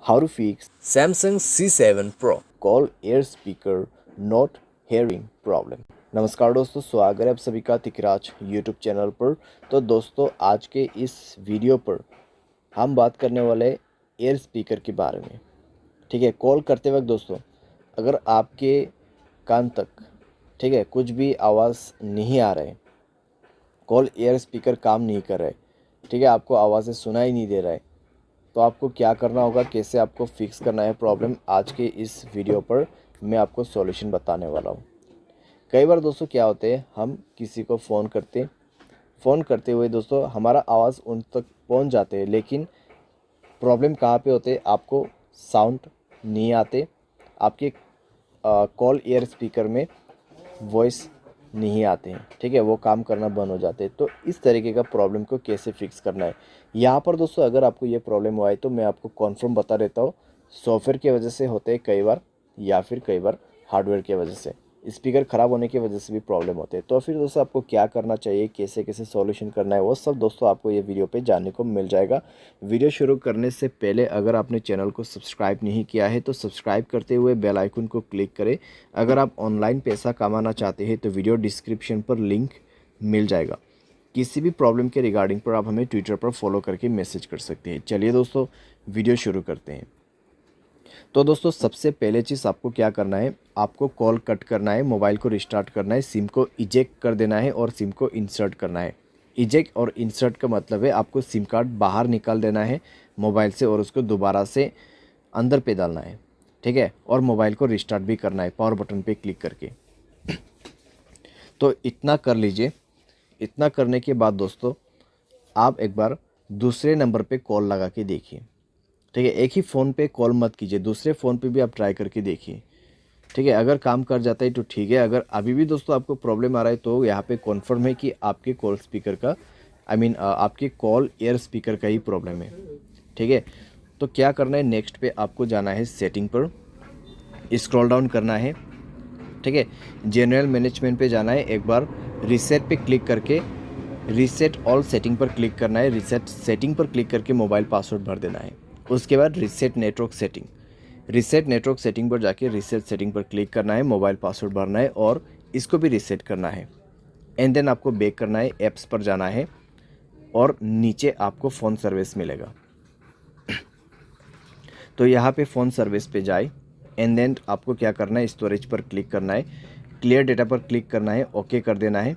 How to fix Samsung C7 Pro Call Air Speaker Not Hearing Problem। नमस्कार दोस्तों, स्वागत है आप सभी का तिकराज यूट्यूब चैनल पर। तो दोस्तों, आज के इस वीडियो पर हम बात करने वाले एयर स्पीकर के बारे में। ठीक है, कॉल करते वक्त दोस्तों, अगर आपके कान तक ठीक है कुछ भी आवाज़ नहीं आ रहा है, कॉल एयर स्पीकर काम नहीं कर रहा है, ठीक है, आपको आवाज़ें सुनाई नहीं दे रहा है, तो आपको क्या करना होगा, कैसे आपको फिक्स करना है प्रॉब्लम, आज के इस वीडियो पर मैं आपको सॉल्यूशन बताने वाला हूँ। कई बार दोस्तों क्या होते हैं, हम किसी को फ़ोन करते हुए दोस्तों हमारा आवाज़ उन तक पहुँच जाते हैं, लेकिन प्रॉब्लम कहाँ पे होते हैं, आपको साउंड नहीं आते, आपके कॉल एयर स्पीकर में वॉइस नहीं आते हैं, ठीक है, वो काम करना बंद हो जाते हैं। तो इस तरीके का प्रॉब्लम को कैसे फिक्स करना है, यहाँ पर दोस्तों अगर आपको ये प्रॉब्लम हुआ है तो मैं आपको कॉन्फर्म बता देता हूँ। सॉफ्टवेयर की वजह से होते हैं कई बार, या फिर कई बार हार्डवेयर की वजह से, स्पीकर ख़राब होने की वजह से भी प्रॉब्लम होते हैं। तो फिर दोस्तों आपको क्या करना चाहिए, कैसे कैसे सॉल्यूशन करना है, वो सब दोस्तों आपको ये वीडियो पे जानने को मिल जाएगा। वीडियो शुरू करने से पहले अगर आपने चैनल को सब्सक्राइब नहीं किया है तो सब्सक्राइब करते हुए बेल आइकन को क्लिक करें। अगर आप ऑनलाइन पैसा कमाना चाहते हैं तो वीडियो डिस्क्रिप्शन पर लिंक मिल जाएगा। किसी भी प्रॉब्लम के रिगार्डिंग पर आप हमें ट्विटर पर फॉलो करके मैसेज कर सकते हैं। चलिए दोस्तों, वीडियो शुरू करते हैं। तो दोस्तों, सबसे पहले चीज़ आपको क्या करना है, आपको कॉल कट करना है, मोबाइल को रिस्टार्ट करना है, सिम को इजेक्ट कर देना है और सिम को इंसर्ट करना है। इजेक्ट और इंसर्ट का मतलब है आपको सिम कार्ड बाहर निकाल देना है मोबाइल से और उसको दोबारा से अंदर पे डालना है, ठीक है, और मोबाइल को रिस्टार्ट भी करना है पावर बटन पे क्लिक करके। तो इतना कर लीजिए। इतना करने के बाद दोस्तों आप एक बार दूसरे नंबर पे कॉल लगा के देखिए, ठीक है, एक ही फ़ोन पे कॉल मत कीजिए, दूसरे फ़ोन पे भी आप ट्राई करके देखिए, ठीक है। अगर काम कर जाता है तो ठीक है, अगर अभी भी दोस्तों आपको प्रॉब्लम आ रहा है तो यहाँ पे कॉन्फर्म है कि आपके कॉल स्पीकर का आपके कॉल एयर स्पीकर का ही प्रॉब्लम है, ठीक है। तो क्या करना है, नेक्स्ट पे आपको जाना है, सेटिंग पर स्क्रॉल डाउन करना है, ठीक है, जनरल मैनेजमेंट पे जाना है, एक बार रीसेट पे क्लिक करके रीसेट ऑल सेटिंग पर क्लिक करना है, रीसेट सेटिंग पर क्लिक करके मोबाइल पासवर्ड भर देना है। उसके बाद रीसेट नेटवर्क सेटिंग पर जाके रीसेट सेटिंग पर क्लिक करना है, मोबाइल पासवर्ड भरना है और इसको भी रीसेट करना है। एंड देन आपको बैक करना है, ऐप्स पर जाना है और नीचे आपको फ़ोन सर्विस मिलेगा। तो यहाँ पे फ़ोन सर्विस पे जाए, एंड देन आपको क्या करना है, स्टोरेज पर क्लिक करना है, क्लियर डेटा पर क्लिक करना है, ओके कर देना है,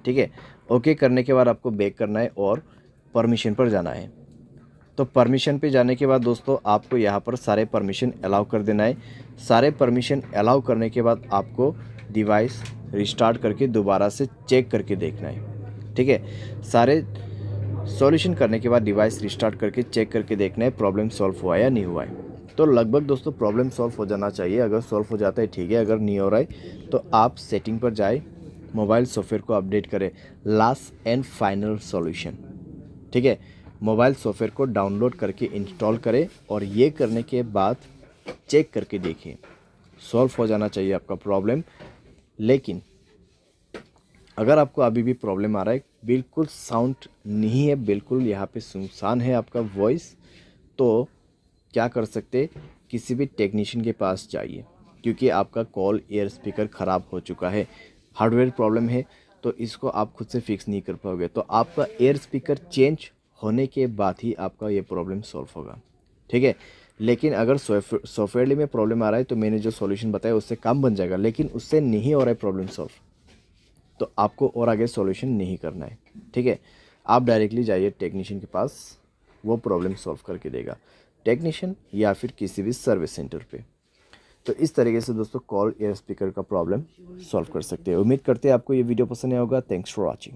ठीक है। ओके करने के बाद आपको बैक करना है और परमिशन पर जाना है। तो परमिशन पे जाने के बाद दोस्तों आपको यहाँ पर सारे परमिशन अलाउ कर देना है। सारे परमिशन अलाउ करने के बाद आपको डिवाइस रिस्टार्ट करके दोबारा से चेक करके देखना है, ठीक है। सारे सॉल्यूशन करने के बाद डिवाइस रिस्टार्ट करके चेक करके देखना है प्रॉब्लम सॉल्व हुआ या नहीं हुआ है। तो लगभग दोस्तों प्रॉब्लम सॉल्व हो जाना चाहिए। अगर सॉल्व हो जाता है ठीक है, अगर नहीं हो रहा है तो आप सेटिंग पर जाए, मोबाइल सॉफ्टवेयर को अपडेट करें, लास्ट एंड फाइनल सॉल्यूशन, ठीक है। मोबाइल सॉफ्टवेयर को डाउनलोड करके इंस्टॉल करें और ये करने के बाद चेक करके देखिए, सॉल्व हो जाना चाहिए आपका प्रॉब्लम। लेकिन अगर आपको अभी भी प्रॉब्लम आ रहा है, बिल्कुल साउंड नहीं है, बिल्कुल यहाँ पे सुनसान है आपका वॉइस, तो क्या कर सकते, किसी भी टेक्नीशियन के पास जाइए, क्योंकि आपका कॉल एयर स्पीकर ख़राब हो चुका है, हार्डवेयर प्रॉब्लम है, तो इसको आप खुद से फिक्स नहीं कर पाओगे। तो आपका एयर स्पीकर चेंज होने के बाद ही आपका ये प्रॉब्लम सॉल्व होगा, ठीक है। लेकिन अगर सॉफ्टवेयर में प्रॉब्लम आ रहा है तो मैंने जो सॉल्यूशन बताया उससे काम बन जाएगा, लेकिन उससे नहीं हो रहा है प्रॉब्लम सॉल्व, तो आपको और आगे सॉल्यूशन नहीं करना है, ठीक है। आप डायरेक्टली जाइए टेक्नीशियन के पास, वो प्रॉब्लम सॉल्व करके देगा, टेक्नीशियन या फिर किसी भी सर्विस सेंटर पे। तो इस तरीके से दोस्तों कॉल एयर स्पीकर का प्रॉब्लम सॉल्व कर सकते हैं। उम्मीद करते हैं आपको ये वीडियो पसंद आया होगा। Thanks for watching.